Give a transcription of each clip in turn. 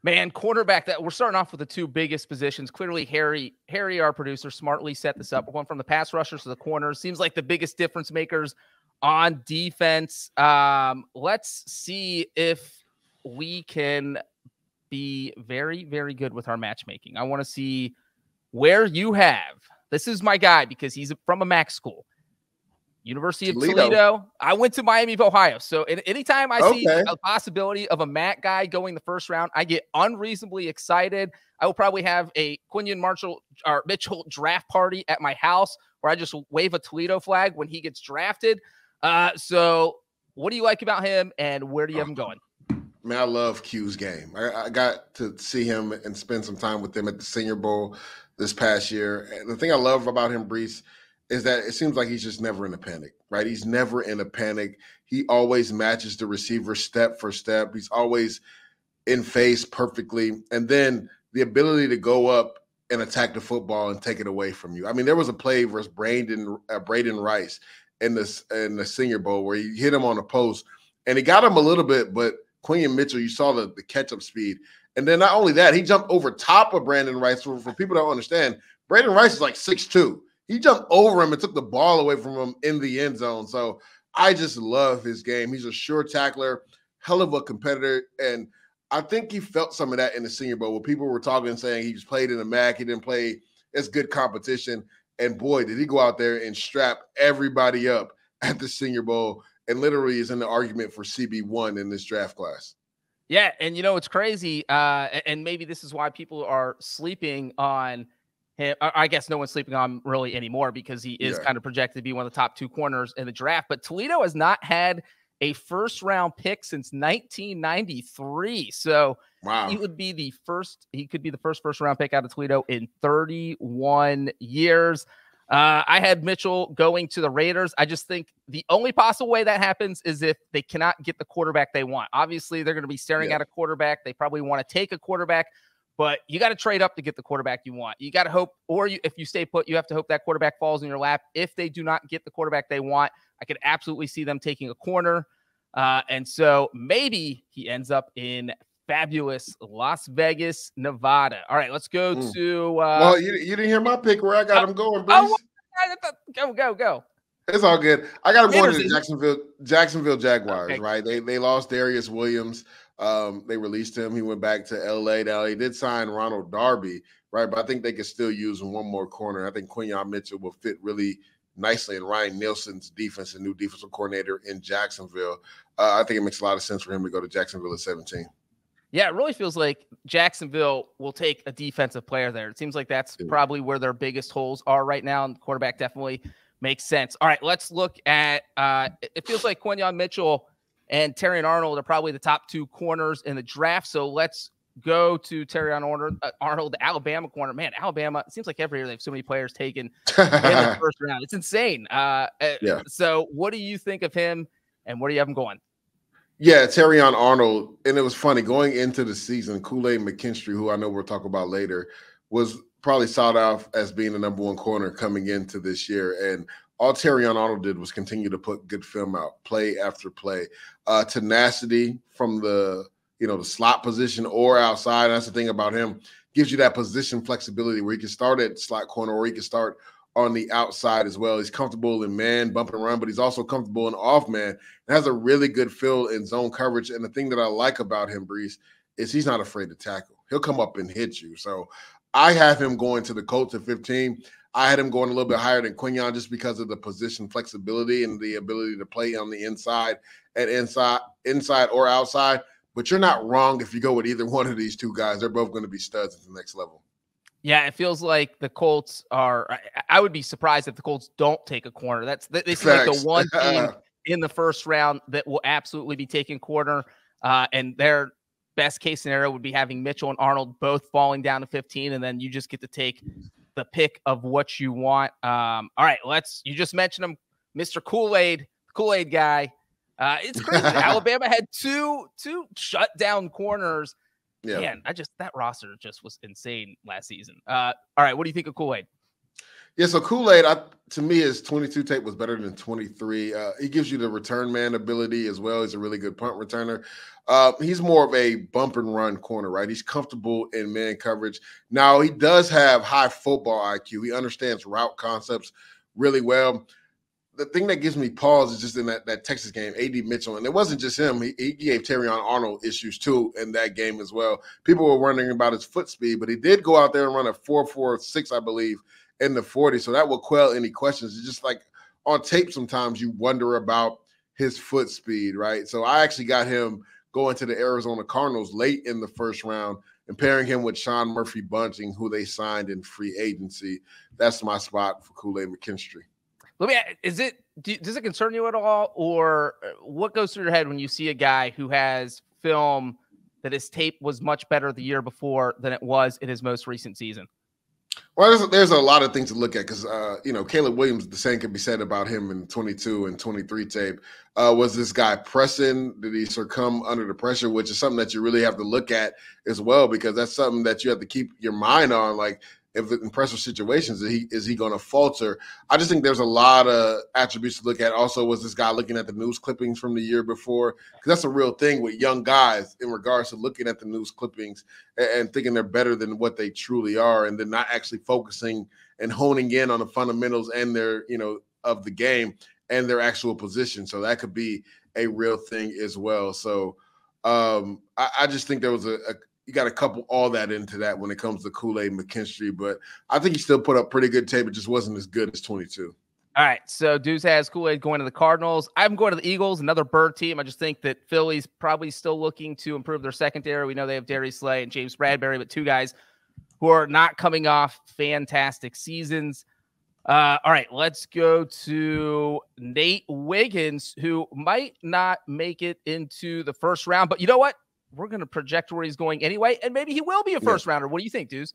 Man, quarterback, that we're starting off with the two biggest positions. Clearly, Harry, our producer, smartly set this up. We're going from the pass rushers to the corners. Seems like the biggest difference makers on defense. Let's see if we can be very, very good with our matchmaking. I want to see where you have. This is my guy because he's from a MAC school. University of Toledo. I went to Miami of Ohio. So anytime I see a possibility of a MAC guy going the first round, I get unreasonably excited. I will probably have a Quinyon Mitchell draft party at my house where I just wave a Toledo flag when he gets drafted. So what do you like about him and where do you have him going? Man, I love Q's game. I got to see him and spend some time with him at the Senior Bowl this past year. And the thing I love about him, Brees, is that it seems like he's just never in a panic, right? He's never in a panic. He always matches the receiver step for step. He's always in phase perfectly. And then the ability to go up and attack the football and take it away from you. I mean, there was a play versus Braden Rice in the Senior Bowl where he hit him on the post, and he got him a little bit, but Quinyon Mitchell, you saw the catch-up speed. And then not only that, he jumped over top of Brandon Rice. For people that don't understand, Brandon Rice is like 6'2". He jumped over him and took the ball away from him in the end zone. So I just love his game. He's a sure tackler, hell of a competitor. And I think he felt some of that in the Senior Bowl where people were talking and saying he just played in the MAC. He didn't play as good competition. And boy, did he go out there and strap everybody up at the Senior Bowl and literally is in the argument for CB1 in this draft class. Yeah, and it's crazy. And maybe this is why people are sleeping on him. I guess no one's sleeping on him really anymore because he is kind of projected to be one of the top two corners in the draft. But Toledo has not had a first-round pick since 1993. So he could be the first first-round pick out of Toledo in 31 years. I had Mitchell going to the Raiders. I just think the only possible way that happens is if they cannot get the quarterback they want. Obviously, they're going to be staring at a quarterback. They probably want to take a quarterback, but you got to trade up to get the quarterback you want. You got to hope, if you stay put, you have to hope that quarterback falls in your lap. If they do not get the quarterback they want, I could absolutely see them taking a corner. And so maybe he ends up in fabulous Las Vegas, Nevada. All right, let's go to. Well, you didn't hear my pick where I got him going, Brees. Go. It's all good. I got him going to the Jacksonville Jaguars, right? They lost Darius Williams. They released him. He went back to LA. Now he did sign Ronald Darby, right? But I think they could still use one more corner. I think Quinyon Mitchell will fit really nicely in Ryan Nielsen's defense, the new defensive coordinator in Jacksonville. I think it makes a lot of sense for him to go to Jacksonville at 17. Yeah, it really feels like Jacksonville will take a defensive player there. It seems like that's probably where their biggest holes are right now, and the quarterback definitely makes sense. All right, let's look at it feels like Quinyon Mitchell and Terrion Arnold are probably the top two corners in the draft. So let's go to Terrion Arnold, the Alabama corner. Man, Alabama, it seems like every year they have so many players taken in the first round. It's insane. So what do you think of him, and where do you have him going? Yeah, Terrion Arnold, and it was funny going into the season. Kool-Aid McKinstry, who I know we'll talk about later, was probably sought out as being the number one corner coming into this year. And all Terrion Arnold did was continue to put good film out, play after play. Tenacity from the slot position or outside. That's the thing about him. Gives you that position flexibility where he can start at slot corner or he can start on the outside as well. He's comfortable in man, bump and run, but he's also comfortable in off man and has a really good feel in zone coverage. And the thing that I like about him, Brees, is he's not afraid to tackle. He'll come up and hit you. So I have him going to the Colts at 15. I had him going a little bit higher than Quinyon just because of the position flexibility and the ability to play on the inside or outside. But you're not wrong if you go with either one of these two guys. They're both going to be studs at the next level. Yeah, it feels like the Colts are – I would be surprised if the Colts don't take a corner. They seem like the one team in the first round that will absolutely be taking corner, and their best case scenario would be having Mitchell and Arnold both falling down to 15, and then you just get to take the pick of what you want. All right, you just mentioned him, Mr. Kool-Aid, Kool-Aid guy. It's crazy. Alabama had two shutdown corners. Yeah. Man, that roster just was insane last season. All right, what do you think of Kool-Aid? Yeah, so Kool-Aid, to me, his 22 tape was better than 23. He gives you the return man ability as well. He's a really good punt returner. He's more of a bump and run corner, right? He's comfortable in man coverage. Now, he does have high football IQ. He understands route concepts really well. The thing that gives me pause is just in that Texas game, A.D. Mitchell, and it wasn't just him. He gave Terrion Arnold issues too in that game as well. People were wondering about his foot speed, but he did go out there and run a 4.46, I believe, in the 40. So that will quell any questions. It's just like on tape, sometimes you wonder about his foot speed, right? So I actually got him going to the Arizona Cardinals late in the first round and pairing him with Sean Murphy Bunting, who they signed in free agency. That's my spot for KoolAid McKinstry. Let me. Does it concern you at all, or what goes through your head when you see a guy who has film that his tape was much better the year before than it was in his most recent season? Well, there's a lot of things to look at because, Caleb Williams, the same could be said about him in 22 and 23 tape. Was this guy pressing? Did he succumb under the pressure, which is something that you really have to look at as well, because that's something that you have to keep your mind on. Like, if in pressure situations, is he going to falter? I just think there's a lot of attributes to look at. Also, was this guy looking at the news clippings from the year before? Because that's a real thing with young guys in regards to looking at the news clippings and thinking they're better than what they truly are, and then not actually focusing and honing in on the fundamentals and their, of the game and their actual position. So that could be a real thing as well. So I just think there was you got to couple all that into that when it comes to KoolAid McKinstry, but I think he still put up pretty good tape. It just wasn't as good as 22. All right, so Deuce has KoolAid going to the Cardinals. I'm going to the Eagles, another bird team. I just think that Philly's probably still looking to improve their secondary. We know they have Darius Slay and James Bradbury, but two guys who are not coming off fantastic seasons. All right, let's go to Nate Wiggins, who might not make it into the first round, but you know what? We're going to project where he's going anyway, and maybe he will be a first rounder. What do you think, Deuce?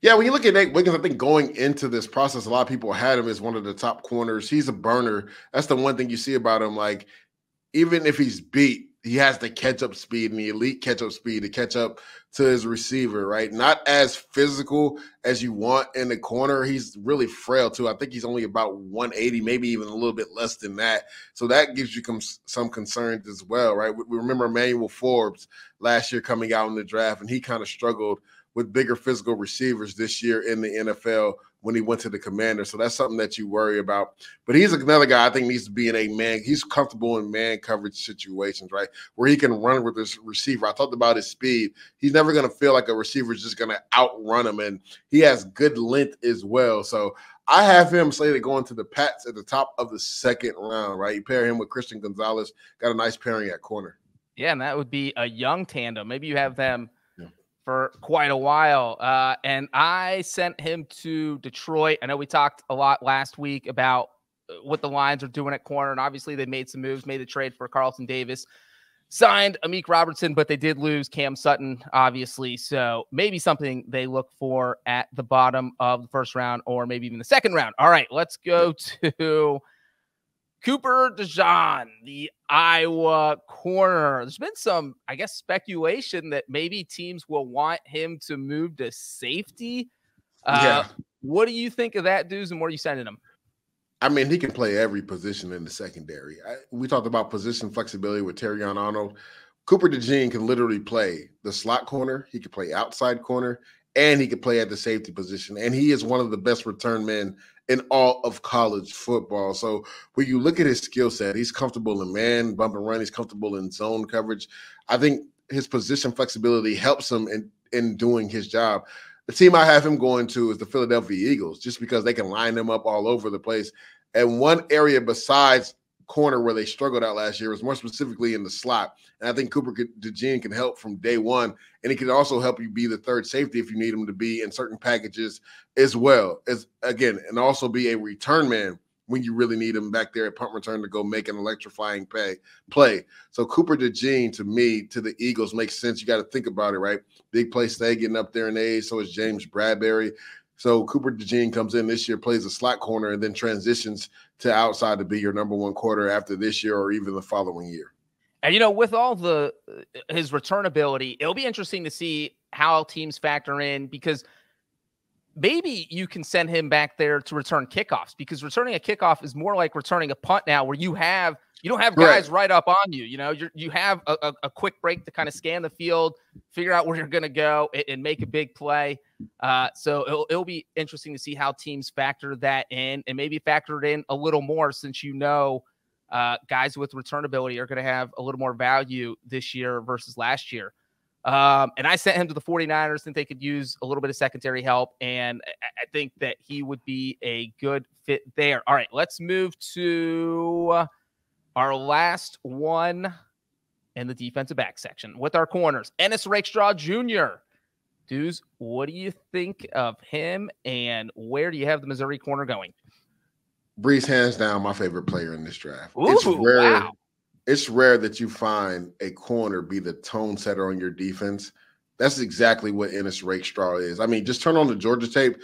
Yeah, when you look at Nate Wiggins, I think going into this process, a lot of people had him as one of the top corners. He's a burner. That's the one thing you see about him. Like, even if he's beat, he has the catch-up speed and the elite catch-up speed to catch up to his receiver, right? Not as physical as you want in the corner. He's really frail, too. I think he's only about 180, maybe even a little bit less than that. So that gives you some concerns as well, right? We remember Emmanuel Forbes last year coming out in the draft, and he kind of struggled with bigger physical receivers this year in the NFL when he went to the Commanders. So that's something that you worry about. But he's another guy I think needs to be in a man. He's comfortable in man coverage situations, right, where he can run with this receiver. I talked about his speed. He's never going to feel like a receiver is just going to outrun him. And he has good length as well. So I have him slated going to the Pats at the top of the second round, right? You pair him with Christian Gonzalez. Got a nice pairing at corner. Yeah, and that would be a young tandem. Maybe you have them for quite a while. And I sent him to Detroit. I know we talked a lot last week about what the Lions are doing at corner, and obviously they made some moves, made a trade for Carlton Davis, signed Amik Robertson, but they did lose Cam Sutton, obviously. So maybe something they look for at the bottom of the first round or maybe even the second round. All right, let's go to Cooper DeJean, the Iowa corner. There's been some, I guess, speculation that maybe teams will want him to move to safety. What do you think of that, dudes, and where are you sending him? I mean, he can play every position in the secondary. We talked about position flexibility with Terrion Arnold. Cooper DeJean can literally play the slot corner. He can play outside corner, and he can play at the safety position. And he is one of the best return men in all of college football. So when you look at his skill set, he's comfortable in man, bump and run. He's comfortable in zone coverage. I think his position flexibility helps him in doing his job. The team I have him going to is the Philadelphia Eagles, just because they can line him up all over the place. And one area besides corner where they struggled out last year was more specifically in the slot. And I think Cooper DeJean can help from day one. And he can also help you be the third safety if you need him to be in certain packages as well. And also be a return man when you really need him back there at punt return to go make an electrifying play. So Cooper DeJean, to me, to the Eagles makes sense. You got to think about it, right? Big play stay getting up there in age. So is James Bradbury. So Cooper DeJean comes in this year, plays a slot corner, and then transitions to outside to be your number one quarter after this year or even the following year. And, with all his return ability, it'll be interesting to see how teams factor in, because maybe you can send him back there to return kickoffs, because returning a kickoff is more like returning a punt now, where you don't have guys right up on you. You have a quick break to kind of scan the field, figure out where you're going to go, and make a big play. So it'll be interesting to see how teams factor that in, and maybe factor it in a little more, since guys with return ability are going to have a little more value this year versus last year. And I sent him to the 49ers. Think they could use a little bit of secondary help, and I think that he would be a good fit there. All right, let's move to our last one in the defensive back section with our corners. Ennis Rakestraw Jr. Dudes, what do you think of him, and where do you have the Missouri corner going? Brees, hands down, my favorite player in this draft. Ooh, it's rare. Wow. It's rare that you find a corner be the tone setter on your defense. That's exactly what Ennis Rakestraw is. I mean, just turn on the Georgia tape.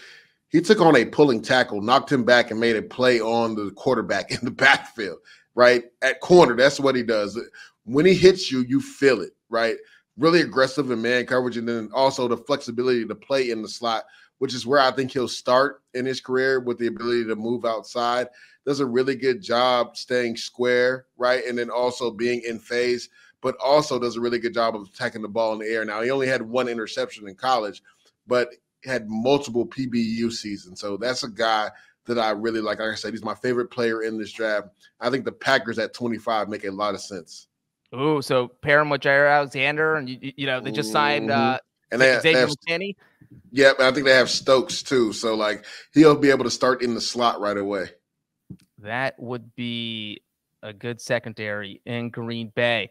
He took on a pulling tackle, knocked him back, and made a play on the quarterback in the backfield, right? At corner, that's what he does. When he hits you, you feel it, right? Really aggressive in man coverage, and then also the flexibility to play in the slot, which is where I think he'll start in his career, with the ability to move outside. Does a really good job staying square, right? And then also being in phase, but also does a really good job of attacking the ball in the air. Now, he only had one interception in college, but had multiple PBU seasons. So that's a guy that I really like. Like I said, he's my favorite player in this draft. I think the Packers at 25 make a lot of sense. Ooh, so pair him with Jair Alexander, and they just signed and Xavier McKinney. Yeah, but I think they have Stokes too. So like he'll be able to start in the slot right away. That would be a good secondary in Green Bay.